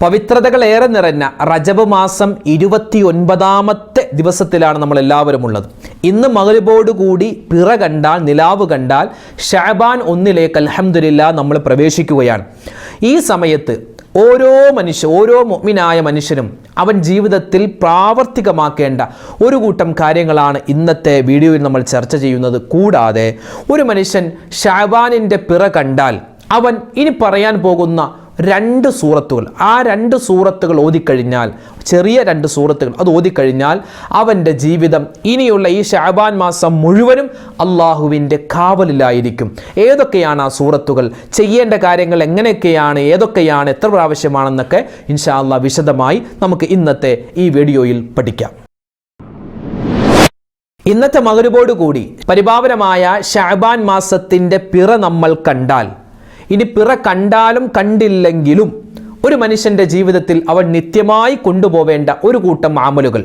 പവിത്രതകൾ ഏറെ നിറഞ്ഞ റജബ് മാസം 29ാമത്തെ ദിവസത്തിലാണ് നമ്മൾ എല്ലാവരും ഉള്ളത്. ഇന്ന് മഗ്‌രിബോടുകൂടി പിറ കണ്ടാൽ, നിലാവ് കണ്ടാൽ ഷഅബാൻ 1 അൽഹംദുലില്ലാ നമ്മൾ പ്രവേശിക്കുകയാണ്. ഈ സമയത്ത് ഓരോ മുഅ്മിനായ മനുഷ്യനും അവൻ ജീവിതത്തിൽ പ്രാവർത്തികമാക്കേണ്ട ഒരു കൂട്ടം കാര്യങ്ങളാണ് ഇന്നത്തെ വീഡിയോയിൽ നമ്മൾ ചർച്ച ചെയ്യുന്നത്. കൂടാതെ ഒരു മനുഷ്യൻ ഷഅബാനിൻ്റെ പിറ കണ്ടാൽ അവൻ ഇനി പറയാൻ പോകുന്ന 2 സൂറത്തുകൾ, ആ 2 സൂറത്തുകൾ ഓതിക്കഴിഞ്ഞാൽ, ചെറിയ 2 സൂറത്തുകൾ അത് ഓതിക്കഴിഞ്ഞാൽ അവൻ്റെ ജീവിതം ഇനിയുള്ള ഈ ഷഅബാൻ മാസം മുഴുവനും അള്ളാഹുവിൻ്റെ കാവലിലായിരിക്കും. ഏതൊക്കെയാണ് ആ സൂറത്തുകൾ, ചെയ്യേണ്ട കാര്യങ്ങൾ എങ്ങനെയൊക്കെയാണ്, ഏതൊക്കെയാണ്, എത്ര പ്രാവശ്യമാണെന്നൊക്കെ ഇൻഷാ അല്ലാഹ് വിശദമായി നമുക്ക് ഇന്നത്തെ ഈ വീഡിയോയിൽ പഠിക്കാം. ഇന്നത്തെ മഗ്‌രിബോട് കൂടി പരിപാവനമായ ഷഅബാൻ മാസത്തിൻ്റെ പിറ നമ്മൾ കണ്ടാൽ, ഇനി പിറ കണ്ടാലും കണ്ടില്ലെങ്കിലും ഒരു മനുഷ്യൻ്റെ ജീവിതത്തിൽ അവൻ നിത്യമായി കൊണ്ടുപോവേണ്ട ഒരു കൂട്ടം അമലുകൾ.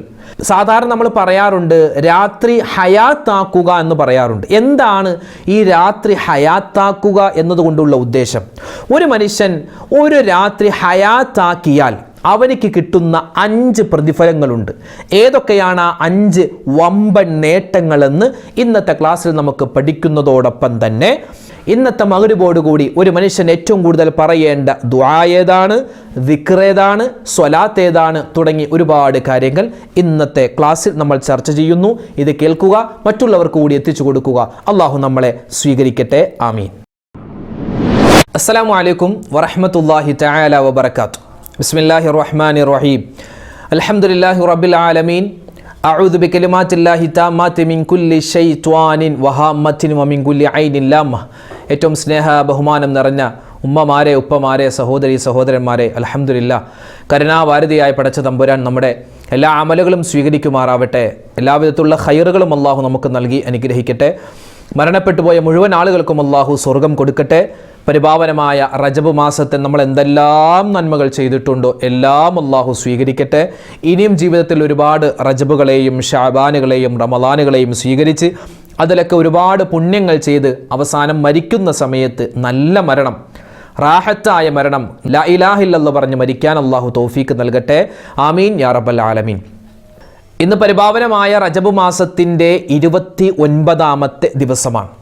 സാധാരണ നമ്മൾ പറയാറുണ്ട് രാത്രി ഹയാത്താക്കുക എന്ന് പറയാറുണ്ട്. എന്താണ് ഈ രാത്രി ഹയാത്താക്കുക എന്നതുകൊണ്ടുള്ള ഉദ്ദേശം? ഒരു മനുഷ്യൻ ഒരു രാത്രി ഹയാത്താക്കിയാൽ അവനിക്ക് കിട്ടുന്ന 5 പ്രതിഫലങ്ങളുണ്ട്. ഏതൊക്കെയാണ് ആ 5 വമ്പൻ നേട്ടങ്ങളെന്ന് ഇന്നത്തെ ക്ലാസ്സിൽ നമുക്ക് പഠിക്കുന്നതോടൊപ്പം തന്നെ ഇന്നത്തെ മഗ്‌രിബോട് കൂടി ഒരു മനുഷ്യൻ ഏറ്റവും കൂടുതൽ പറയേണ്ട ദുആ ഏതാണ്, ദിക്ർ ഏതാണ്, സ്വലാത്ത് ഏതാണ് തുടങ്ങി ഒരുപാട് കാര്യങ്ങൾ ഇന്നത്തെ ക്ലാസ്സിൽ നമ്മൾ ചർച്ച ചെയ്യുന്നു. ഇത് കേൾക്കുക, മറ്റുള്ളവർക്ക് കൂടി എത്തിച്ചു കൊടുക്കുക. അള്ളാഹു നമ്മളെ സ്വീകരിക്കട്ടെ. ആമീൻ. അസ്സലാമു അലൈക്കും വറഹ്മത്തുള്ളാഹി തആല വബറകാതുഹു. ബിസ്മില്ലാഹിർ റഹ്മാനിർ റഹീം. അൽഹംദുലില്ലാഹി റബ്ബിൽ ആലമീൻ. അഊദു ബികലിമാത്തില്ലാഹി താമ്മാത്തി മിൻ കുല്ലി ശൈത്വാനിൻ വഹാമ്മത്തിൻ വമിൻ കുല്ലി ഐനിൻ ലാമ്മ. ഏറ്റവും സ്നേഹ ബഹുമാനം നിറഞ്ഞ ഉമ്മമാരെ, ഉപ്പമാരെ, സഹോദരി സഹോദരന്മാരെ, അൽഹംദുലില്ലാ, കരുണാവാരിധിയായ പടച്ച തമ്പുരാൻ നമ്മുടെ എല്ലാ അമലുകളും സ്വീകരിക്കുമാറാവട്ടെ. എല്ലാവിധത്തിലുള്ള ഖൈറുകളും അള്ളാഹു നമുക്ക് നൽകി അനുഗ്രഹിക്കട്ടെ. മരണപ്പെട്ടുപോയ മുഴുവൻ ആളുകൾക്കും അള്ളാഹു സ്വർഗം കൊടുക്കട്ടെ. പരിപാവനമായ റജബ് മാസത്തിൽ നമ്മൾ എന്തെല്ലാം നന്മകൾ ചെയ്തിട്ടുണ്ടോ എല്ലാം അള്ളാഹു സ്വീകരിക്കട്ടെ. ഇനിയും ജീവിതത്തിൽ ഒരുപാട് റജബുകളെയും ഷഅബാനുകളെയും റമളാനുകളെയും സ്വീകരിച്ച് അതിലൊക്കെ ഒരുപാട് പുണ്യങ്ങൾ ചെയ്ത് അവസാനം മരിക്കുന്ന സമയത്ത് നല്ല മരണം, റാഹത്തായ മരണം, ലാ ഇലാഹ ഇല്ലല്ലാഹ് പറഞ്ഞ് മരിക്കാൻ അള്ളാഹു തൗഫീക്ക് നൽകട്ടെ. ആമീൻ യാ റബ്ബൽ ആലമീൻ. ഇന്ന് പരിപാവനമായ റജബ് മാസത്തിൻ്റെ 29ാമത്തെ ദിവസമാണ്.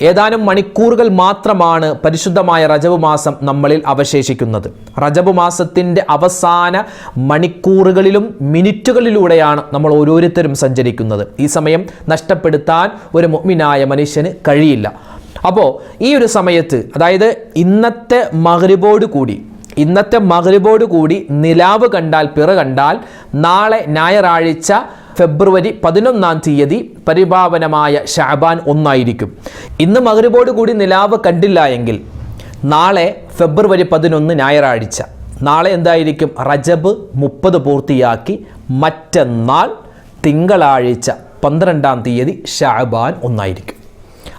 ഏതാനും മണിക്കൂറുകൾ മാത്രമാണ് പരിശുദ്ധമായ റജബ് മാസം നമ്മളിൽ അവശേഷിക്കുന്നത്. റജബ് മാസത്തിൻ്റെ അവസാന മണിക്കൂറുകളിലും മിനിറ്റുകളിലൂടെയാണ് നമ്മൾ ഓരോരുത്തരും സഞ്ചരിക്കുന്നത്. ഈ സമയം നഷ്ടപ്പെടുത്താൻ ഒരു മുഅ്മിനായ മനുഷ്യന് കഴിയില്ല. അപ്പോൾ ഈ ഒരു സമയത്ത്, അതായത് ഇന്നത്തെ മഗ്‌രിബോട് കൂടി നിലാവ് കണ്ടാൽ, പിറ കണ്ടാൽ, നാളെ ഞായറാഴ്ച ഫെബ്രുവരി 11-ാം തീയതി പരിപാവനമായ ഷഅബാൻ 1 ആയിരിക്കും. ഇന്ന് മഗ്‌രിബോട് കൂടി നിലാവ് കണ്ടില്ല എങ്കിൽ നാളെ ഫെബ്രുവരി 11 ഞായറാഴ്ച, നാളെ എന്തായിരിക്കും? റജബ് 30 പൂർത്തിയാക്കി മറ്റന്നാൾ തിങ്കളാഴ്ച 12-ാം തീയതി ഷഅബാൻ 1 ആയിരിക്കും.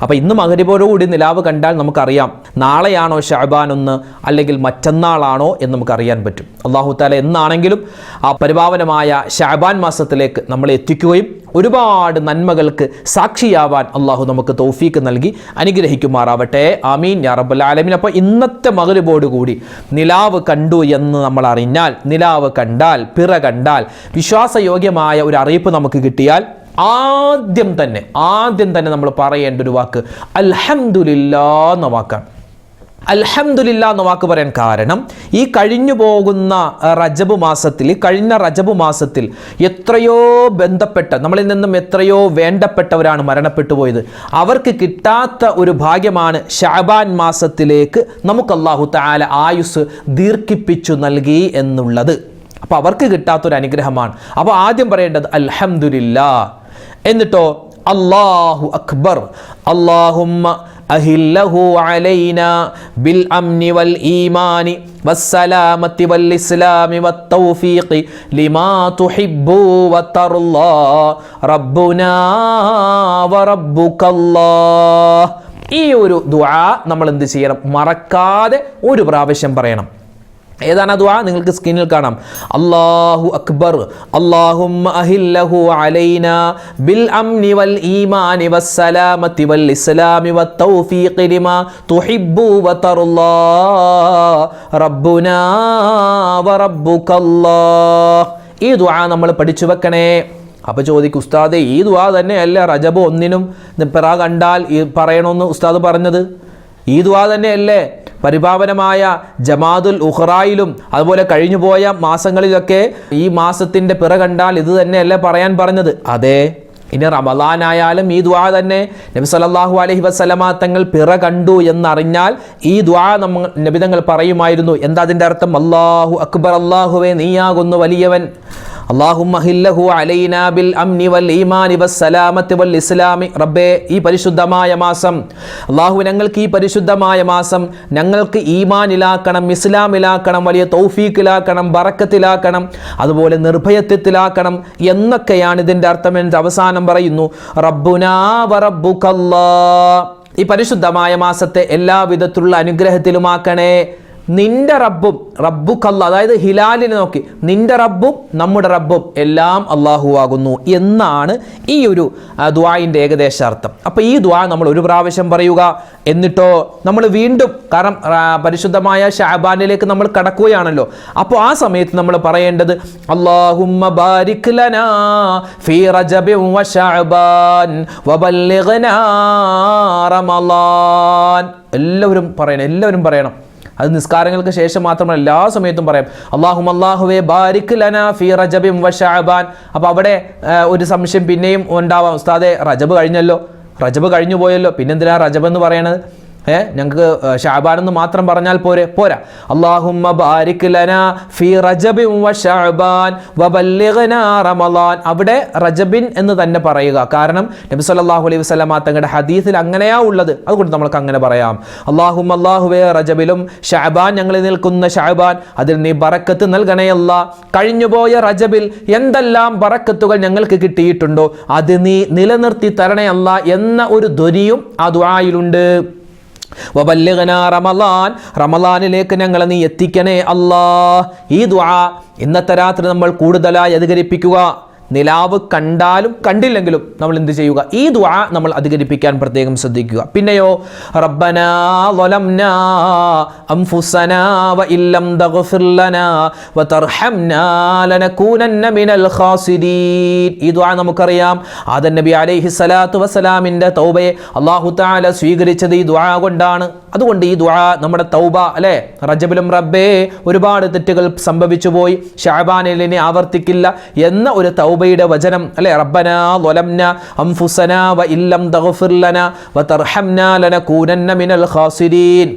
അപ്പോൾ ഇന്ന് മഗ്‌രിബോടുകൂടി നിലാവ് കണ്ടാൽ നമുക്കറിയാം നാളെയാണോ ഷഅബാൻ 1 അല്ലെങ്കിൽ മറ്റന്നാളാണോ എന്ന് നമുക്കറിയാൻ പറ്റും. അല്ലാഹു തആല എന്നാണെങ്കിലും ആ പരിപാവനമായ ഷഅബാൻ മാസത്തിലേക്ക് നമ്മളെ എത്തിക്കുകയും ഒരുപാട് നന്മകൾക്ക് സാക്ഷിയാവാൻ അള്ളാഹു നമുക്ക് തൗഫീക്ക് നൽകി അനുഗ്രഹിക്കുമാറാവട്ടെ. ആമീൻ യാ റബ്ബൽ ആലമീൻ. അപ്പോൾ ഇന്നത്തെ മഗ്‌രിബോട് കൂടി നിലാവ് കണ്ടു എന്ന് നമ്മൾ അറിഞ്ഞാൽ, നിലാവ് കണ്ടാൽ, പിറ കണ്ടാൽ, വിശ്വാസയോഗ്യമായ ഒരു അറിയിപ്പ് നമുക്ക് കിട്ടിയാൽ ആദ്യം തന്നെ നമ്മൾ പറയേണ്ട ഒരു വാക്ക് അൽഹംദുലില്ലാ എന്ന വാക്കാണ്. അൽഹംദുലില്ലാ എന്ന വാക്ക് പറയാൻ കാരണം, ഈ കഴിഞ്ഞ റജബ് മാസത്തിൽ എത്രയോ ബന്ധപ്പെട്ട, നമ്മളിൽ നിന്നും എത്രയോ വേണ്ടപ്പെട്ടവരാണ് മരണപ്പെട്ടു പോയത്. അവർക്ക് കിട്ടാത്ത ഒരു ഭാഗ്യമാണ് ഷഅബാൻ മാസത്തിലേക്ക് നമുക്ക് അല്ലാഹു തആല ആയുസ് ദീർഘിപ്പിച്ചു നൽകി എന്നുള്ളത്. അപ്പോൾ അവർക്ക് കിട്ടാത്തൊരു അനുഗ്രഹമാണ്. അപ്പോൾ ആദ്യം പറയേണ്ടത് അൽഹംദുലില്ലാ. എന്നിട്ടോ അല്ലാഹു അക്ബർ. അല്ലാഹുമ്മ അഹില്ലഹു അലൈനാ ബിൽ അംനി വൽ ഈമാനി വസ്സലാമത്തി വൽ ഇസ്ലാമി വത്തൗഫീഖി ലിമാ തുഹിബ്ബു വതർളാ റബ്ബുനാ വറബ്ബുകല്ലാഹ്. ഈ ഒരു ദുആ നമ്മൾ എന്ത് ചെയ്യണം? മറക്കാതെ ഒരു പ്രാവശ്യം പറയണം. ഏതാണ് ആ ദുആ? നിങ്ങൾക്ക് സ്ക്രീനിൽ കാണാം. അല്ലാഹു അക്ബർ അല്ലാഹുമ്മ അഹില്ലഹു അലൈനാ ബിൽ അംനി വൽ ഈമാനി വസ്സലാമത്തി വൽ ഇസ്ലാമി വത്തൗഫീഖി ലിമാ തുഹിബ്ബു വതർളാ റബ്ബുനാ വറബ്ബുകല്ലാഹ്. ഈ ദുആ നമ്മൾ പഠിച്ചു വെക്കണേ. അപ്പോൾ ചോദിക്കും, ഉസ്താദേ ഈ ദുആ തന്നെയല്ല റജബ് 1-നും പിറ കണ്ടാൽ പറയണമെന്ന് ഉസ്താദ് പറഞ്ഞത്? ഈ ദുആ തന്നെയല്ലേ പരിപാവനമായ ജമാദുൽ ഉഖ്റായിലും അതുപോലെ കഴിഞ്ഞുപോയ മാസങ്ങളിലൊക്കെ ഈ മാസത്തിൻ്റെ പിറ കണ്ടാൽ ഇത് തന്നെയല്ലേ പറയാൻ പറഞ്ഞത്? അതെ. ഇനി റമളാനായാലും ഈ ദുആ തന്നെ. നബി സല്ലല്ലാഹു അലൈഹി വസല്ലമ തങ്ങൾ പിറ കണ്ടു എന്നറിഞ്ഞാൽ ഈ ദുആ നബി തങ്ങൾ പറയുമായിരുന്നു. എന്താ അതിൻ്റെ അർത്ഥം? അല്ലാഹു അക്ബർ, അല്ലാഹുവേ നീയാകുന്നു വലിയവൻ. അല്ലാഹുമ്മ ഹില്ലഹു അലൈനാ ബിൽ അംനി വൽ ഈമാനി വസ്സലാമത്തി വൽ ഇസ്ലാമി. റബ്ബേ, ഈ പരിശുദ്ധമായ മാസം, അല്ലാഹു ഞങ്ങൾക്ക് ഈ പരിശുദ്ധമായ മാസം ഞങ്ങൾക്ക് ഈമാനിലാക്കണം, ഇസ്ലാമിലാക്കണം, വലിയ തൗഫീഖിലാക്കണം, ബറക്കത്തിലാക്കണം, അതുപോലെ നിർഭയത്വത്തിലാക്കണം എന്നൊക്കെയാണ് ഇതിൻ്റെ അർത്ഥം എന്ന് അവസാനം പറയുന്നു. റബ്ബുനാ വറബ്ബുകല്ലാഹ്. ഈ പരിശുദ്ധമായ മാസത്തെ എല്ലാ വിധത്തിലുള്ള അനുഗ്രഹത്തിലുമാക്കണേ. നിന്റെ റബ്ബും റബ്ബുക്കല്ല, അതായത് ഹിലാലിനെ നോക്കി നിന്റെ റബ്ബും നമ്മുടെ റബ്ബും എല്ലാം അള്ളാഹു ആകുന്നു എന്നാണ് ഈ ഒരു ദുആഇൻ്റെ ഏകദേശ അർത്ഥം. അപ്പോൾ ഈ ദുആ നമ്മൾ ഒരു പ്രാവശ്യം പറയുക. എന്നിട്ടോ നമ്മൾ വീണ്ടും, കാരണം പരിശുദ്ധമായ ശഅബാനിലേക്ക് നമ്മൾ കടക്കുകയാണല്ലോ, അപ്പോൾ ആ സമയത്ത് നമ്മൾ പറയേണ്ടത് അല്ലാഹുമ്മ ബാരിക് ലനാ ഫീ റജബിൻ വ ശഅബാൻ വബല്ലിഗ്നാ റമളാൻ. എല്ലാവരും പറയണം. അത് നിസ്കാരങ്ങൾക്ക് ശേഷം മാത്രമല്ല, എല്ലാ സമയത്തും പറയാം. അല്ലാഹുവേ ബാരിക് ലനാ ഫീ റജബിൻ വ ശഅബാൻ. അപ്പോൾ അവിടെ ഒരു സംശയം പിന്നെയും ഉണ്ടാവാം, ഉസ്താദേ റജബ് കഴിഞ്ഞല്ലോ, റജബ് കഴിഞ്ഞു പോയല്ലോ, പിന്നെന്തിനാ റജബ് എന്ന് പറയണത്? ഞങ്ങൾക്ക് ശഅബാൻ എന്ന് മാത്രം പറഞ്ഞാൽ പോരാ. അല്ലാഹുമ്മ ബാരിക് ലനാ ഫീ റജബിൻ വ ശഅബാൻ വബല്ലിഗ്നാ റമളാൻ. അവിടെ റജബിൻ എന്ന് തന്നെ പറയുക. കാരണം നബി സല്ലല്ലാഹു അലൈഹി വസല്ലമ തങ്ങളുടെ ഹദീസിൽ അങ്ങനെയാ ഉള്ളത്. അതുകൊണ്ട് നമ്മൾക്ക് അങ്ങനെ പറയാം. അല്ലാഹുവേ റജബിലും ശഅബാൻ, ഞങ്ങളിൽ നിൽക്കുന്ന ശഅബാൻ അതിൽ നീ ബറക്കത്ത് നൽകണേ അല്ലാ. കഴിഞ്ഞുപോയ റജബിൽ എന്തെല്ലാം ബറക്കത്തുകൾ ഞങ്ങൾക്ക് കിട്ടിയിട്ടുണ്ടോ അത് നീ നിലനിർത്തി തരണേ അല്ലാ എന്ന ഒരു ധ്വനിയും ആ ദുആയിലുണ്ട്. വബല്ലിഗ്നാ റമളാൻ, റമളാനിലേക്ക് ഞങ്ങളെ നീ എത്തിക്കണേ അല്ലാഹ്. ഈ ദുആ ഇന്നത്തെ രാത്രി നമ്മൾ കൂടുതലായി അധികരിപ്പിക്കുക. നിലാവ് കണ്ടാലും കണ്ടില്ലെങ്കിലും നമ്മൾ എന്ത് ചെയ്യുക? ഈ ദുആ നമ്മൾ അധികരിപ്പിക്കാൻ പ്രത്യേകം ശ്രദ്ധിക്കുക. പിന്നെയോ റബ്ബനാ ളലംനാ അൻഫുസനാ വഇല്ലം തഗ്ഫിർ ലനാ വതർഹംനാ ലനകൂനന്ന മിനൽ ഖാസിരീൻ. ഈ ദുആ നമുക്കറിയാം. ആദം നബി അലൈഹി സ്വലാത്തു വസ്സലാമിൻ്റെ തൗബയെ അല്ലാഹു തആല സ്വീകരിച്ചത് ഈ ദുആ കൊണ്ടാണ്. അതുകൊണ്ട് ഈ ദുആ നമ്മുടെ തൗബ അല്ലേ, റജബിലും റബ്ബേ ഒരുപാട് തെറ്റുകൾ സംഭവിച്ചു പോയി, ശഅബാനിൽ ഇനി ആവർത്തിക്കില്ല എന്ന ഒരു തൗബയുടെ വചനം അല്ലേ. റബ്ബനാ ളലംനാ അൻഫുസനാ വഇല്ലം തഗ്ഫിർ ലനാ വതർഹംനാ ലനകൂനന്ന മിനൽ ഖാസിരീൻ.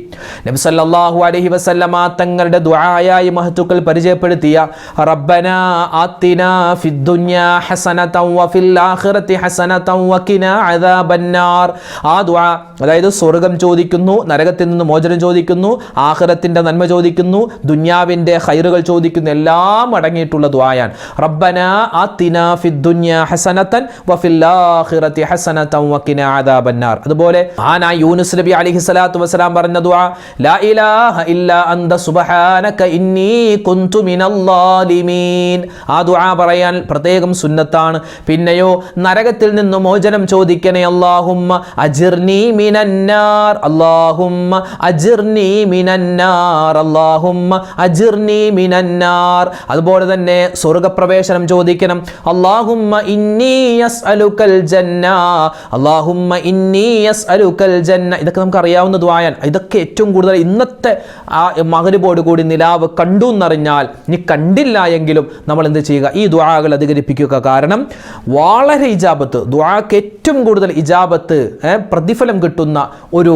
നബി സല്ലല്ലാഹു അലൈഹി വസല്ലമ തങ്ങളുടെ ദുആയായി മഹത്തുക്കൾ പരിചയപ്പെടുത്തിയ റബ്ബനാ ആതിനാ ഫിദ് ദുനിയാ ഹസനതൻ വഫിൽ ആഖിറതി ഹസനതൻ വഖിനാ അദാബന്നാർ. ആ ദുആ, അതായത് സ്വർഗ്ഗം ചോദിക്കുന്നു, നരകത്തിൽ നിന്ന് മോചനം ചോദിക്കുന്നു, ആഖിറത്തിന്റെ നന്മ ചോദിക്കുന്നു, ദുനിയാവിന്റെ ഖൈറുകൾ ചോദിക്കുന്നു, എല്ലാം അടങ്ങിയിട്ടുള്ള ദുആയാണ്. റബ്ബനാ ആതിനാ ഫിദ് ദുനിയാ ഹസനതൻ വഫിൽ ആഖിറതി ഹസനതൻ വഖിനാ അദാബന്നാർ. അതുപോലെ ആനാ യൂനുസ് നബി അലൈഹി സ്വലാത്തു വസ്സലാം പറഞ്ഞ ദുആ ലാ ഇലാഹ ഇല്ലാ അൻത സുബ്ഹാനക ഇന്നി കുൻതു മിനൽ ളാലിമീൻ. ആ ദുആ പറയാൻ പ്രത്യേകം സുന്നത്താണ്. പിന്നെയോ നരകത്തിൽ നിന്ന് മോചനം ചോദിക്കണേ. അല്ലാഹുമ്മ അജിർനി മിനന്നാർ, അല്ലാഹുമ്മ അജിർനി മിനന്നാർ, അല്ലാഹുമ്മ അജിർനി മിനന്നാർ. അതുപോലെ തന്നെ സ്വർഗ്ഗപ്രവേശനം ചോദിക്കണം. അല്ലാഹുമ്മ ഇന്നി യസ്അലുകൽ ജന്ന, അല്ലാഹുമ്മ ഇന്നി യസ്അലുകൽ ജന്ന. ഇതൊക്കെ നമുക്ക് അറിയാവുന്ന ദുആയാണ്. ഇതൊക്കെ ഏറ്റവും കൂടുതൽ ഇന്നത്തെ ആ മഗ്രിബോട് കൂടി നിലാവ് കണ്ടു എന്നറിഞ്ഞാൽ, ഇനി കണ്ടില്ല എങ്കിലും നമ്മൾ എന്ത് ചെയ്യുക? ഈ ദുആകൾ അധികരിപ്പിക്കുക. കാരണം വളരെ ഇജാബത്ത്, ദുആക്ക് ഏറ്റവും കൂടുതൽ ഇജാബത്ത് പ്രതിഫലം കിട്ടുന്ന ഒരു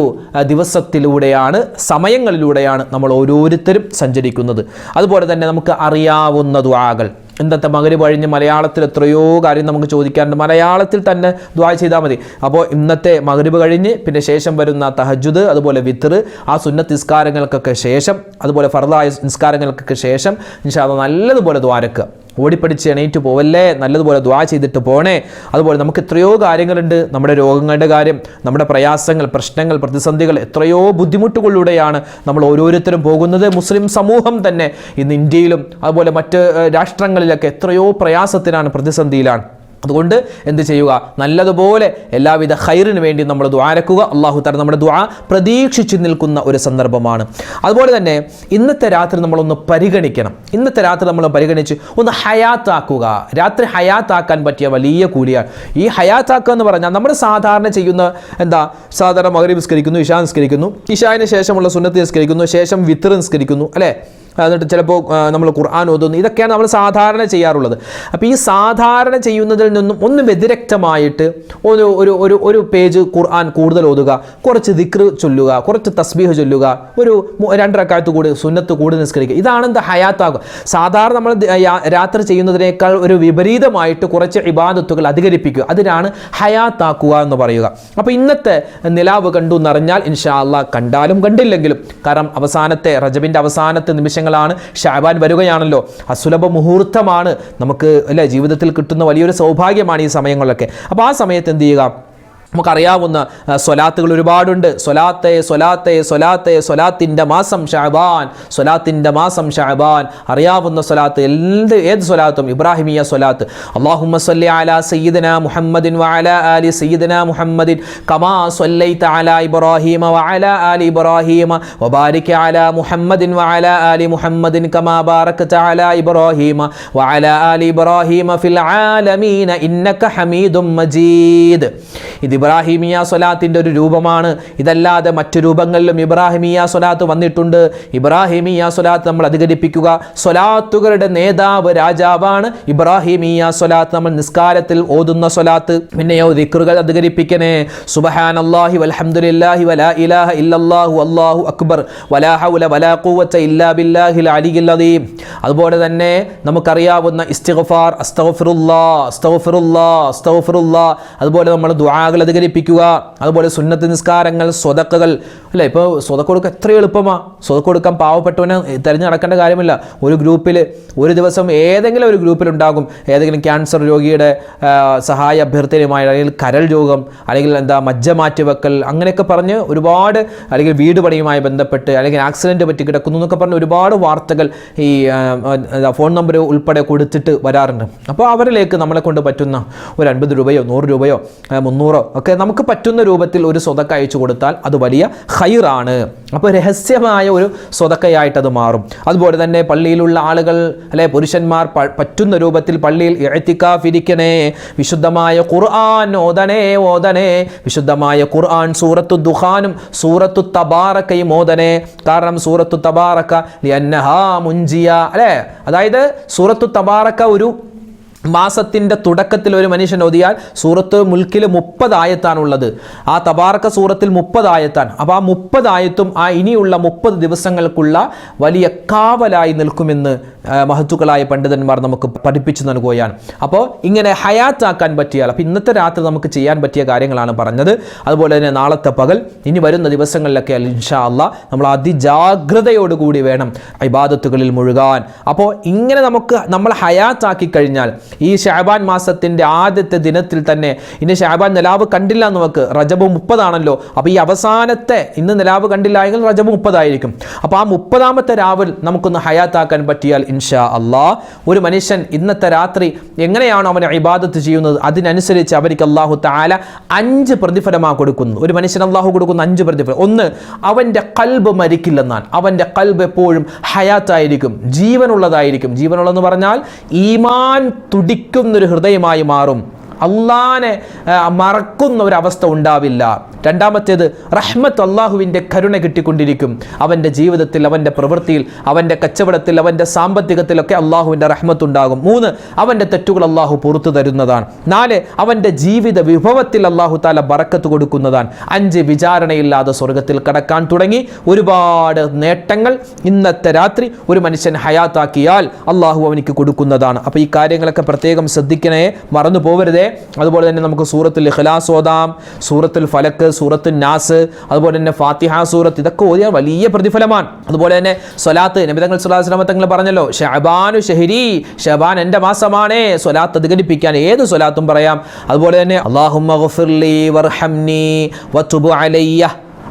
ദിവസത്തിലൂടെയാണ്, സമയങ്ങളിലൂടെയാണ് നമ്മൾ ഓരോരുത്തരും സഞ്ചരിക്കുന്നത്. അതുപോലെ തന്നെ നമുക്ക് അറിയാവുന്ന ദുആകൾ, ഇന്നത്തെ മഗ്രിബ് കഴിഞ്ഞ് മലയാളത്തിൽ എത്രയോ കാര്യം നമുക്ക് ചോദിക്കാറുണ്ട്. മലയാളത്തിൽ തന്നെ ദുആ ചെയ്താൽ മതി. അപ്പോൾ ഇന്നത്തെ മഗ്രിബ് കഴിഞ്ഞ് പിന്നെ ശേഷം വരുന്ന തഹജ്ജുദ്, അതുപോലെ വിത്ർ, ആ സുന്നത്ത് നിസ്കാരങ്ങൾക്കൊക്കെ ശേഷം, അതുപോലെ ഫർദായ നിസ്കാരങ്ങൾക്കൊക്കെ ശേഷം ഇൻഷാ അല്ലാഹ് നല്ലതുപോലെ ദ്വാരക്കുക. ഓടിപ്പടിച്ച് എണീറ്റ് പോവല്ലേ, നല്ലതുപോലെ ദുആ ചെയ്തിട്ട് പോണേ. അതുപോലെ നമുക്ക് എത്രയോ കാര്യങ്ങളുണ്ട്, നമ്മുടെ രോഗങ്ങളുടെ കാര്യം, നമ്മുടെ പ്രയാസങ്ങൾ, പ്രശ്നങ്ങൾ, പ്രതിസന്ധികൾ, എത്രയോ ബുദ്ധിമുട്ടുകളിലൂടെയാണ് നമ്മൾ ഓരോരുത്തരും പോകുന്നത്. മുസ്ലിം സമൂഹം തന്നെ ഇന്ന് ഇന്ത്യയിലും അതുപോലെ മറ്റ് രാഷ്ട്രങ്ങളിലൊക്കെ എത്രയോ പ്രയാസത്തിലാണ്, പ്രതിസന്ധിയിലാണ്. അതുകൊണ്ട് എന്ത് ചെയ്യുക, നല്ലതുപോലെ എല്ലാവിധ ഖൈറിന് വേണ്ടി നമ്മൾ ദുആരക്കുക. അല്ലാഹു തആല നമ്മുടെ ദുആ പ്രതീക്ഷിച്ചു നിൽക്കുന്ന ഒരു സന്ദർഭമാണ്. അതുപോലെ തന്നെ ഇന്നത്തെ രാത്രി നമ്മളൊന്ന് പരിഗണിക്കണം. ഇന്നത്തെ രാത്രി നമ്മൾ പരിഗണിച്ച് ഒന്ന് ഹയാത്താക്കുക. രാത്രി ഹയാത്താക്കാൻ പറ്റിയ വലിയ കൂലിയാണ്. ഈ ഹയാത്താക്കുക എന്ന് പറഞ്ഞാൽ നമ്മൾ സാധാരണ ചെയ്യുന്ന സാധാരണ മഗ്രിബ് നിസ്കരിക്കുന്നു, ഇശാ നിസ്കരിക്കുന്നു, ഇശാന് ശേഷമുള്ള സുന്നത്ത് നിസ്കരിക്കുന്നു, ശേഷം വിത്ർ നിസ്കരിക്കുന്നു, അല്ലേ? എന്നിട്ട് ചിലപ്പോൾ നമ്മൾ ഖുർആൻ ഓതുന്നു. ഇതൊക്കെയാണ് നമ്മൾ സാധാരണ ചെയ്യാറുള്ളത്. അപ്പോൾ ഈ സാധാരണ ചെയ്യുന്നതിൽ നിന്നും ഒന്ന് വ്യതിരക്തമായിട്ട് ഒരു പേജ് ഖുർആൻ കൂടുതൽ ഓതുക, കുറച്ച് ദിക്ർ ചൊല്ലുക, കുറച്ച് തസ്ബീഹ് ചൊല്ലുക, ഒരു 2 റക്അത്ത് കൂടി സുന്നത്ത് കൂടി നിസ്കരിക്കുക. ഇതാണ് ഹയാത്താക്കുക. സാധാരണ നമ്മൾ രാത്രി ചെയ്യുന്നതിനേക്കാൾ ഒരു വിപരീതമായിട്ട് കുറച്ച് ഇബാദത്തുകൾ അധികരിപ്പിക്കുക. അതിനാണ് ഹയാത്താക്കുക എന്ന് പറയുക. അപ്പോൾ ഇന്നത്തെ നിലാവ് കണ്ടു എന്നറിഞ്ഞാൽ ഇൻഷാ അല്ലാഹ്, കണ്ടാലും കണ്ടില്ലെങ്കിലും, കാരണം റജബിൻ്റെ അവസാനത്തെ നിമിഷങ്ങളാണ്, ഷഅബാൻ വരികയാണല്ലോ, അസുലഭ മുഹൂർത്തമാണ് നമുക്ക്, അല്ലേ? ജീവിതത്തിൽ കിട്ടുന്ന വലിയൊരു സൗഭാഗ്യമാണ് ഈ സമയങ്ങളിലൊക്കെ. അപ്പോൾ ആ സമയത്ത് എന്ത് ചെയ്യുക, നമുക്കറിയാവുന്ന സ്വലാത്തുകൾ ഒരുപാടുണ്ട്. സ്വലാത്തെ സ്വലാത്തെ സ്വലാത്തെ സ്വലാത്തിൻ്റെ മാസം ഷഅബാൻ, സ്വലാത്തിൻ്റെ മാസം ഷഅബാൻ. അറിയാവുന്ന സ്വലാത്ത്, ഏത് സ്വലാത്തും ഇബ്രാഹിമിയ സ്വലാത്ത്. അല്ലാഹുമ്മ സ്വല്ലി അലാ സയ്യിദനാ മുഹമ്മദിൻ വഅലാ ആലി സയ്യിദനാ മുഹമ്മദിൻ കമാ സ്വല്ലൈത അലാ ഇബ്രാഹീമ വഅലാ ആലി ഇബ്രാഹീമ വബാരിക് അലാ മുഹമ്മദിൻ വഅലാ ആലി മുഹമ്മദിൻ കമാ ബാരക്ത അലാ ഇബ്രാഹീമ വഅലാ ആലി ഇബ്രാഹീമ ഫിൽ ആലമീന ഇന്നക ഹമീദും മജീദ്. ഇത് ഇബ്രാഹിമിയ സ്വലാത്തിൻ്റെ ഒരു രൂപമാണ്. ഇതല്ലാതെ മറ്റു രൂപങ്ങളിലും ഇബ്രാഹിമിയ സ്വലാത്ത് വന്നിട്ടുണ്ട്. ഇബ്രാഹിമിയ സ്വലാത്ത് നമ്മൾ അധികരിപ്പിക്കുക. സ്വലാത്തുകളുടെ നേതാവ്, രാജാവാണ് ഇബ്രാഹിമിയ സ്വലാത്ത്. നമ്മൾ നിസ്കാരത്തിൽ ഓതുന്ന സ്വലാത്ത്. പിന്നെയോ ദിക്റുകൾ അധികരിപ്പിക്കണേ. സുബ്ഹാനല്ലാഹി വൽഹംദുലില്ലാഹി വലാ ഇലാഹ ഇല്ലല്ലാഹു അല്ലാഹു അക്ബർ വലാ ഹൗല വലാ ഖുവത ഇല്ലാ ബില്ലാഹിൽ അലിയിൽ അദീം. അതുപോലെ തന്നെ നമുക്കറിയാവുന്ന ഇസ്തിഗ്ഫാർ, അസ്തഗ്ഫിറുല്ലാഹ് അസ്തഗ്ഫിറുല്ലാഹ് അസ്തഗ്ഫിറുല്ലാഹ്. അതുപോലെ നമ്മൾ ദുആകൾ അധികരിപ്പിക്കുക. അതുപോലെ സുന്നത്ത് നിസ്കാരങ്ങൾ, സ്വതക്കകൾ, അല്ലേ? ഇപ്പോൾ സ്വതക്ക കൊടുക്കാൻ എത്ര എളുപ്പമാണ്. സ്വതക്ക കൊടുക്കാൻ പാവപ്പെട്ടവനെ തിരഞ്ഞു നടക്കേണ്ട കാര്യമില്ല. ഒരു ഗ്രൂപ്പിൽ ഒരു ദിവസം ഏതെങ്കിലും ഒരു ഗ്രൂപ്പിലുണ്ടാകും ഏതെങ്കിലും ക്യാൻസർ രോഗിയുടെ സഹായ അഭ്യർത്ഥനയുമായി, അല്ലെങ്കിൽ കരൾ രോഗം, അല്ലെങ്കിൽ മജ്ജ മാറ്റിവെക്കൽ, അങ്ങനെയൊക്കെ പറഞ്ഞ് ഒരുപാട്, അല്ലെങ്കിൽ വീട് പണിയുമായി ബന്ധപ്പെട്ട്, അല്ലെങ്കിൽ ആക്സിഡൻറ്റ് പറ്റി കിടക്കുന്നു എന്നൊക്കെ പറഞ്ഞ് ഒരുപാട് വാർത്തകൾ ഈ ഫോൺ നമ്പർ ഉൾപ്പെടെ കൊടുത്തിട്ട് വരാറുണ്ട്. അപ്പോൾ അവരിലേക്ക് നമ്മളെ കൊണ്ട് പറ്റുന്ന ഒരു 50 രൂപയോ 100 രൂപയോ 300 ഒക്കെ നമുക്ക് പറ്റുന്ന രൂപത്തിൽ ഒരു സ്വതക്ക അയച്ചു കൊടുത്താൽ അത് വലിയ ഖൈറാണ്. അപ്പോൾ രഹസ്യമായ ഒരു സ്വതക്കയായിട്ട് അത് മാറും. അതുപോലെ തന്നെ പള്ളിയിലുള്ള ആളുകൾ, അല്ലെ, പുരുഷന്മാർ പറ്റുന്ന രൂപത്തിൽ പള്ളിയിൽ ഇഅ്തികാഫ് ഇരിക്കണേ. വിശുദ്ധമായ ഖുർആൻ ഓതണേ. വിശുദ്ധമായ ഖുർആൻ സൂറത്തു ദുഖാനും സൂറത്തു തബാറക്കയും ഓതണേ. കാരണം സൂറത്തു തബാറക്ക ലിഅന്നഹാ മുൻജിയ, അല്ലേ? അതായത് സൂറത്തു തബാറക്ക ഒരു മാസത്തിൻ്റെ തുടക്കത്തിൽ ഒരു മനുഷ്യൻ ഓതിയാൽ സൂറത്ത് മുൽക്കിൽ 30 ആയത്താണുള്ളത്. ആ തബാറക്ക സൂറത്തിൽ 30 ആയത്താണ്. അപ്പോൾ ആ 30 ആയത്തും ആ ഇനിയുള്ള 30 ദിവസങ്ങൾക്കുള്ള വലിയ കാവലായി നിൽക്കുമെന്ന് മഹത്തുക്കളായ പണ്ഡിതന്മാർ നമുക്ക് പഠിപ്പിച്ചു നൽകുകയാണ്. അപ്പോൾ ഇങ്ങനെ ഹയാത്താക്കാൻ പറ്റിയാൽ, അപ്പോൾ ഇന്നത്തെ രാത്രി നമുക്ക് ചെയ്യാൻ പറ്റിയ കാര്യങ്ങളാണ് പറഞ്ഞത്. അതുപോലെ തന്നെ നാളത്തെ പകൽ, ഇനി വരുന്ന ദിവസങ്ങളിലൊക്കെ ഇൻഷാ അല്ലാഹ് നമ്മൾ അതിജാഗ്രതയോടുകൂടി വേണം ഇബാദത്തുകളിൽ മുഴുകാൻ. അപ്പോൾ ഇങ്ങനെ നമ്മൾ ഹയാത്താക്കി കഴിഞ്ഞാൽ ഈ ഷഅബാൻ മാസത്തിൻ്റെ ആദ്യത്തെ ദിനത്തിൽ തന്നെ, ഇനി ഷഅബാൻ നിലാവ് കണ്ടില്ല നമുക്ക്, റജബ് 30 ആണല്ലോ. അപ്പോൾ ഈ അവസാനത്തെ, ഇന്ന് നിലാവ് കണ്ടില്ല എങ്കിൽ റജബ് 30 ആയിരിക്കും. അപ്പോൾ ആ 30ാമത്തെ രാവിൽ നമുക്കൊന്ന് ഹയാത്താക്കാൻ പറ്റിയാൽ ഇൻഷാ അല്ലാഹ് ഒരു മനുഷ്യൻ ഇന്നത്തെ രാത്രി എങ്ങനെയാണോ അവൻ ഇബാദത്ത് ചെയ്യുന്നത് അതിനനുസരിച്ച് അവർക്ക് അല്ലാഹു തആല 5 പ്രതിഫലമാണ് കൊടുക്കുന്നത്. ഒരു മനുഷ്യൻ അല്ലാഹു കൊടുക്കുന്ന 5 പ്രതിഫലം. ഒന്ന്, അവൻ്റെ ഖൽബ് മരിക്കില്ലെന്നാണ്. അവൻ്റെ ഖൽബ് എപ്പോഴും ഹയാത്തായിരിക്കും, ജീവനുള്ളതായിരിക്കും. ജീവനുള്ളതെന്ന് പറഞ്ഞാൽ ഈമാൻ തുടിക്കുന്നൊരു ഹൃദയമായി മാറും. അള്ളാനെ മറക്കുന്ന ഒരവസ്ഥ ഉണ്ടാവില്ല. രണ്ടാമത്തേത്, റഹ്മത്ത്, അള്ളാഹുവിൻ്റെ കരുണ കിട്ടിക്കൊണ്ടിരിക്കും. അവൻ്റെ ജീവിതത്തിൽ, അവൻ്റെ പ്രവൃത്തിയിൽ, അവൻ്റെ കച്ചവടത്തിൽ, അവൻ്റെ സാമ്പത്തികത്തിലൊക്കെ അള്ളാഹുവിൻ്റെ റഹ്മത്ത് ഉണ്ടാകും. 3, അവൻ്റെ തെറ്റുകൾ അള്ളാഹു പുറത്തു തരുന്നതാണ്. 4, അവൻ്റെ ജീവിത വിഭവത്തിൽ അള്ളാഹു താല ബറക്കത്ത് കൊടുക്കുന്നതാണ്. 5, വിചാരണയില്ലാതെ സ്വർഗത്തിൽ കടക്കാൻ തുടങ്ങി ഒരുപാട് നേട്ടങ്ങൾ ഇന്നത്തെ രാത്രി ഒരു മനുഷ്യൻ ഹയാത്താക്കിയാൽ അള്ളാഹു അവനിക്ക് കൊടുക്കുന്നതാണ്. അപ്പോൾ ഈ കാര്യങ്ങളൊക്കെ പ്രത്യേകം ശ്രദ്ധിക്കണേ, മറന്നു പോവരുതേ. അതുപോലെ തന്നെ നമുക്ക് സൂറത്തുൽ ഇഖ്ലാസ് ഓതാം, സൂറത്തുൽ ഫലക്ക്, സൂറത്തുൽ നാസ്, അതുപോലെ തന്നെ ഫാത്തിഹ സൂറത്ത്, ഇതൊക്കെ ഓതിയാൽ വലിയ പ്രതിഫലമാണ്. അതുപോലെ തന്നെ സ്വലാത്ത്, നബി തങ്ങൾ സ്വല്ലല്ലാഹു അലൈഹി വസല്ലം തങ്ങൾ പറഞ്ഞല്ലോ, ശഅബാനു ഷഹരി, ശഅബാൻ എൻ്റെ മാസമാണ്, സ്വലാത്ത് അധികരിപ്പിക്കാൻ ഏത് സ്വലാത്തും പറയാം. അതുപോലെ തന്നെ അല്ലാഹുമ്മ ഗഫിർലി വർഹംനി വതുബ് അലയ്യ,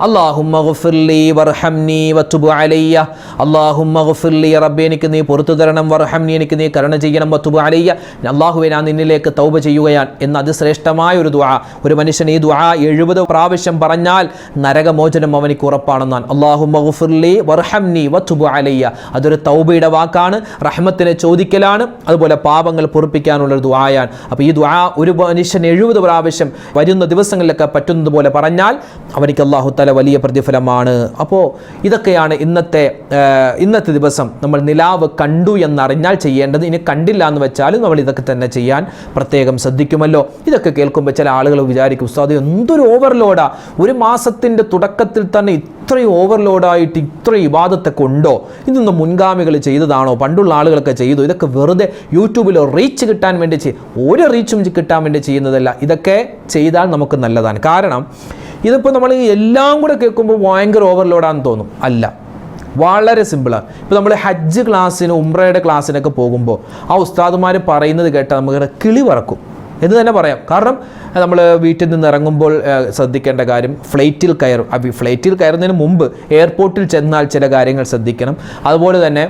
അല്ലാഹുമ്മ ഗഫിർലി വർഹംനി വതുബ് അലയ്യ, അല്ലാഹുമ്മ ഗഫിർലി റബ്ബേ എനിക്ക് നീ പുറത്തു തരണം, വർഹംനി എനിക്ക് നീ കരുണ ചെയ്യണം, വതുബ് അലയ്യ അല്ലാഹുവേ ഞാൻ നിന്നിലേക്ക് തൗബ ചെയ്യുകയാണ് എന്ന അതിശ്രേഷ്ഠമായ ഒരു ദുആ. ഒരു മനുഷ്യൻ ഈ ദുആ 70 പ്രാവശ്യം പറഞ്ഞാൽ നരകമോചനം അവനിക്ക് ഉറപ്പാണെന്നാണ്. അല്ലാഹുമ്മ ഗഫിർലി വർഹംനി വതുബ് അലയ്യ, അതൊരു തൗബയുടെ വാക്കാണ്, റഹ്മത്തിനെ ചോദിക്കലാണ്, അതുപോലെ പാപങ്ങൾ പൊറുപ്പിക്കാനുള്ള ഒരു ദുആയാണ്. അപ്പോൾ ഈ ദുആ ഒരു മനുഷ്യൻ 70 പ്രാവശ്യം വരുന്ന ദിവസങ്ങളിലൊക്കെ പറ്റുന്നത് പോലെ പറഞ്ഞാൽ അവനിക്ക് അല്ലാഹു തആല വലിയ പ്രതിഫലമാണ്. അപ്പോൾ ഇതൊക്കെയാണ് ഇന്നത്തെ ദിവസം നമ്മൾ നിലാവ് കണ്ടു എന്നറിഞ്ഞാൽ ചെയ്യേണ്ടത്. ഇനി കണ്ടില്ല എന്ന് വെച്ചാൽ നമ്മൾ ഇതൊക്കെ തന്നെ ചെയ്യാൻ പ്രത്യേകം ശ്രദ്ധിക്കുമല്ലോ. ഇതൊക്കെ കേൾക്കുമ്പോൾ ചില ആളുകൾ വിചാരിക്കും, ഉസ്താദ് എന്തൊരു ഓവർലോഡാ, ഒരു മാസത്തിൻ്റെ തുടക്കത്തിൽ തന്നെ ഇത്രയും ഓവർലോഡായിട്ട് ഇത്രയും ഇബാദത്തൊക്കെ ഉണ്ടോ, ഇതൊന്നും മുൻഗാമികൾ ചെയ്തതാണോ, പണ്ടുള്ള ആളുകളൊക്കെ ചെയ്തു, ഇതൊക്കെ വെറുതെ യൂട്യൂബിൽ റീച്ച് കിട്ടാൻ വേണ്ടി ഒരു റീച്ചും കിട്ടാൻ വേണ്ടി ചെയ്യുന്നതല്ല. ഇതൊക്കെ ചെയ്താൽ നമുക്ക് നല്ലതാണ്. കാരണം ഇതിപ്പോൾ നമ്മൾ എല്ലാം കൂടെ കേൾക്കുമ്പോൾ ഭയങ്കര ഓവർലോഡാണെന്ന് തോന്നും. അല്ല, വളരെ സിമ്പിളാണ്. ഇപ്പോൾ നമ്മൾ ഹജ്ജ് ക്ലാസ്സിന്, ഉംറയുടെ ക്ലാസ്സിനൊക്കെ പോകുമ്പോൾ ആ ഉസ്താദുമാർ പറയുന്നത് കേട്ടാൽ നമുക്ക് കിളി പറക്കും എന്ന് തന്നെ പറയാം. കാരണം നമ്മൾ വീട്ടിൽ നിന്ന് ഇറങ്ങുമ്പോൾ ശ്രദ്ധിക്കേണ്ട കാര്യം, ഫ്ലൈറ്റിൽ കയറുന്നതിന് മുമ്പ് എയർപോർട്ടിൽ ചെന്നാൽ ചില കാര്യങ്ങൾ ശ്രദ്ധിക്കണം. അതുപോലെ തന്നെ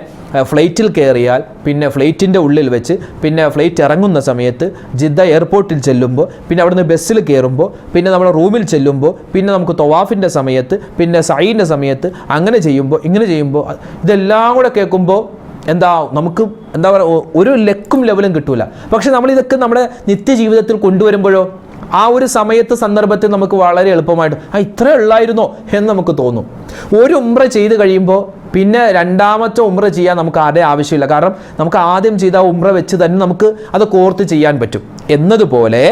ഫ്ലൈറ്റിൽ കയറിയാൽ പിന്നെ ഫ്ലൈറ്റിൻ്റെ ഉള്ളിൽ വെച്ച്, പിന്നെ ഫ്ലൈറ്റ് ഇറങ്ങുന്ന സമയത്ത്, ജിദ്ദ എയർപോർട്ടിൽ ചെല്ലുമ്പോൾ, പിന്നെ അവിടുന്ന് ബസ്സിൽ കയറുമ്പോൾ, പിന്നെ നമ്മൾ റൂമിൽ ചെല്ലുമ്പോൾ, പിന്നെ നമുക്ക് തവാഫിൻ്റെ സമയത്ത്, പിന്നെ സഈൻ്റെ സമയത്ത്, അങ്ങനെ ചെയ്യുമ്പോൾ, ഇങ്ങനെ ചെയ്യുമ്പോൾ, ഇതെല്ലാം കൂടെ കേൾക്കുമ്പോൾ നമുക്ക് എന്താ പറയുക, ഒരു ലെക്കും ലെവലും കിട്ടൂല. പക്ഷെ നമ്മളിതൊക്കെ നമ്മുടെ നിത്യജീവിതത്തിൽ കൊണ്ടുവരുമ്പോഴോ ആ ഒരു സമയത്ത് സന്ദർഭത്തിൽ നമുക്ക് വളരെ എളുപ്പമായിട്ട് ഇത്ര ഉള്ളായിരുന്നോ എന്ന് നമുക്ക് തോന്നും. ഒരു ഉംറ ചെയ്ത് കഴിയുമ്പോൾ പിന്നെ രണ്ടാമത്തെ ഉംറ ചെയ്യാൻ നമുക്ക് ആരുടെ ആവശ്യമില്ല. കാരണം നമുക്ക് ആദ്യം ചെയ്ത ഉംറ വെച്ച് തന്നെ നമുക്ക് അത് കോർത്ത് ചെയ്യാൻ പറ്റും. എന്നതുപോലെ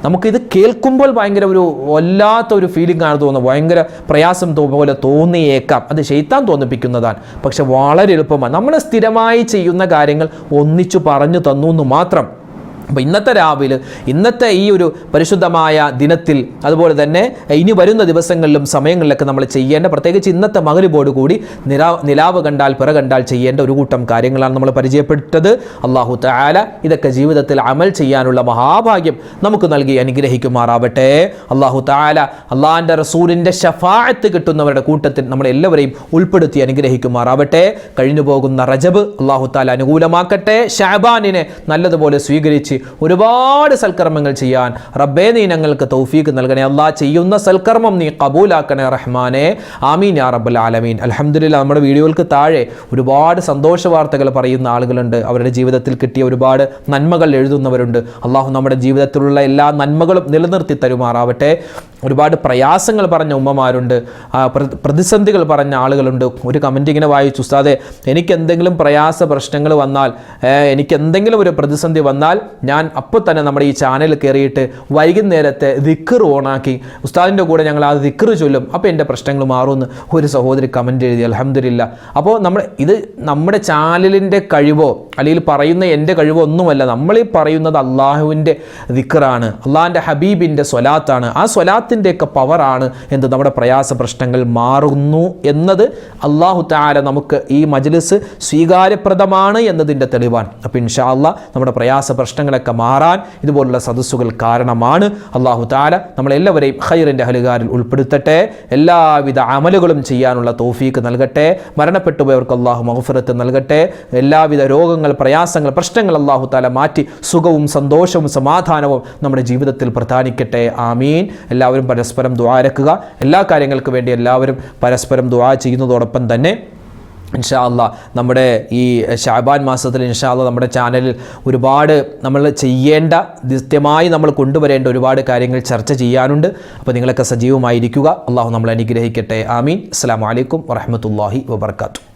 നമുക്കിത് കേൾക്കുമ്പോൾ ഭയങ്കര ഒരു വല്ലാത്ത ഒരു ഫീലിംഗ് ആണ് തോന്നുന്നത്, ഭയങ്കര പ്രയാസം പോലെ തോന്നിയേക്കാം. അത് ശൈത്താൻ തോന്നിപ്പിക്കുന്നതാണ്. പക്ഷെ വളരെ എളുപ്പമാണ്. നമ്മൾ സ്ഥിരമായി ചെയ്യുന്ന കാര്യങ്ങൾ ഒന്നിച്ചു പറഞ്ഞു തന്നു എന്ന് മാത്രം. അപ്പോൾ ഇന്നത്തെ ഈ ഒരു പരിശുദ്ധമായ ദിനത്തിൽ, അതുപോലെ തന്നെ ഇനി വരുന്ന ദിവസങ്ങളിലും സമയങ്ങളിലൊക്കെ നമ്മൾ ചെയ്യേണ്ട, പ്രത്യേകിച്ച് ഇന്നത്തെ മഗ്‌രിബോട് കൂടി നിലാവ് കണ്ടാൽ പിറ കണ്ടാൽ ചെയ്യേണ്ട ഒരു കൂട്ടം കാര്യങ്ങളാണ് നമ്മൾ പരിചയപ്പെട്ടത്. അല്ലാഹു തആല ഇതൊക്കെ ജീവിതത്തിൽ അമൽ ചെയ്യാനുള്ള മഹാഭാഗ്യം നമുക്ക് നൽകി അനുഗ്രഹിക്കുമാറാവട്ടെ. അല്ലാഹു തആല അള്ളാഹിൻ്റെ റസൂലിൻ്റെ ശഫാഅത്ത് കിട്ടുന്നവരുടെ കൂട്ടത്തിൽ നമ്മളെല്ലാവരെയും ഉൾപ്പെടുത്തി അനുഗ്രഹിക്കുമാറാവട്ടെ. കഴിഞ്ഞു പോകുന്ന റജബ് അല്ലാഹു തആല അനുകൂലമാക്കട്ടെ. ശഅബാനിനെ നല്ലതുപോലെ സ്വീകരിച്ച് ഒരുപാട് സൽക്കർമ്മങ്ങൾ ചെയ്യാൻ റബ്ബേ നീ ഞങ്ങൾക്ക് തൗഫീഖ് നൽകണേ. അല്ലാഹ് ചെയ്യുന്ന സൽക്കർമ്മം നീ കബൂലാക്കണേ റഹ്മാനെ. ആമീൻ യാ റബ്ബൽ ആലമീൻ. അൽഹംദുലില്ലാ, നമ്മുടെ വീഡിയോകൾക്ക് താഴെ ഒരുപാട് സന്തോഷ വാർത്തകൾ പറയുന്ന ആളുകളുണ്ട്. അവരുടെ ജീവിതത്തിൽ കിട്ടിയ ഒരുപാട് നന്മകൾ എഴുതുന്നവരുണ്ട്. അല്ലാഹു നമ്മുടെ ജീവിതത്തിലുള്ള എല്ലാ നന്മകളും നിലനിർത്തി തരുമാറാവട്ടെ. ഒരുപാട് പ്രയാസങ്ങൾ പറഞ്ഞ ഉമ്മമാരുണ്ട്, പ്രതിസന്ധികൾ പറഞ്ഞ ആളുകളുണ്ട്. ഒരു കമൻറ്റ് ഇങ്ങനെ വായിച്ചു, ഉസ്താദേ എനിക്ക് എന്തെങ്കിലും പ്രശ്നങ്ങൾ വന്നാൽ, എനിക്ക് എന്തെങ്കിലും ഒരു പ്രതിസന്ധി വന്നാൽ ഞാൻ അപ്പോൾ തന്നെ നമ്മുടെ ഈ ചാനൽ കയറിയിട്ട് വൈകുന്നേരത്തെ ദിക്ർ ഓണാക്കി ഉസ്താദിൻ്റെ കൂടെ ഞങ്ങൾ ആ ദിക്ർ ചൊല്ലും, അപ്പോൾ എൻ്റെ പ്രശ്നങ്ങൾ മാറുമെന്ന് ഒരു സഹോദരി കമൻറ്റ് എഴുതി. അൽഹംദുലില്ലാ. അപ്പോൾ നമ്മുടെ ചാനലിൻ്റെ കഴിവോ അല്ലെങ്കിൽ പറയുന്ന എൻ്റെ കഴിവോ ഒന്നുമല്ല. നമ്മളീ പറയുന്നത് അള്ളാഹുവിൻ്റെ ദിക്റാണ്, അള്ളാഹിൻ്റെ ഹബീബിൻ്റെ സ്വലാത്താണ്. ആ സ്വലാത്തിൻ്റെയൊക്കെ പവറാണ് നമ്മുടെ പ്രയാസ പ്രശ്നങ്ങൾ മാറുന്നു എന്നത് അള്ളാഹു തആല നമുക്ക് ഈ മജ്‌ലിസ് സ്വീകാര്യപ്രദമാണ് എന്നതിൻ്റെ തെളിവാണ്. അപ്പോൾ ഇൻഷാ അല്ലാഹ് നമ്മുടെ പ്രയാസ പ്രശ്നങ്ങളൊക്കെ മാറാൻ ഇതുപോലുള്ള സദസ്സുകൾ കാരണമാണ്. അല്ലാഹു തആല നമ്മളെല്ലാവരെയും ഖൈറിൻ്റെ അഹ്ലുകാരിൽ ഉൾപ്പെടുത്തട്ടെ. എല്ലാവിധ അമലുകളും ചെയ്യാനുള്ള തൗഫീഖ് നൽകട്ടെ. മരണപ്പെട്ടു പോയവർക്ക് അല്ലാഹു മഗ്ഫിറത്ത് നൽകട്ടെ. എല്ലാവിധ രോഗങ്ങൾ, പ്രയാസങ്ങൾ, പ്രശ്നങ്ങൾ അല്ലാഹു തആല മാറ്റി സുഖവും സന്തോഷവും സമാധാനവും നമ്മുടെ ജീവിതത്തിൽ പ്രദാനിക്കട്ടെ. ആമീൻ. എല്ലാവരും പരസ്പരം ദുആ രക്കുക. എല്ലാ കാര്യങ്ങൾക്ക് വേണ്ടി എല്ലാവരും പരസ്പരം ദുആ ചെയ്യുന്നതോടൊപ്പം തന്നെ ഇൻഷാ അല്ലാഹ് നമ്മുടെ ഈ ശഅബാൻ മാസത്തിൽ ഇൻഷാ അല്ലാഹ് നമ്മുടെ ചാനലിൽ ഒരുപാട് നമ്മൾ ചെയ്യേണ്ട, നിത്യമായി നമ്മൾ കൊണ്ടുവരേണ്ട ഒരുപാട് കാര്യങ്ങൾ ചർച്ച ചെയ്യാനുണ്ട്. അപ്പോൾ നിങ്ങളൊക്കെ സജീവമായിരിക്കുക. അല്ലാഹു നമ്മളെ അനുഗ്രഹിക്കട്ടെ. ആമീൻ. അസ്സലാമു അലൈക്കും വറഹ്മത്തുള്ളാഹി വബറകാതുഹു.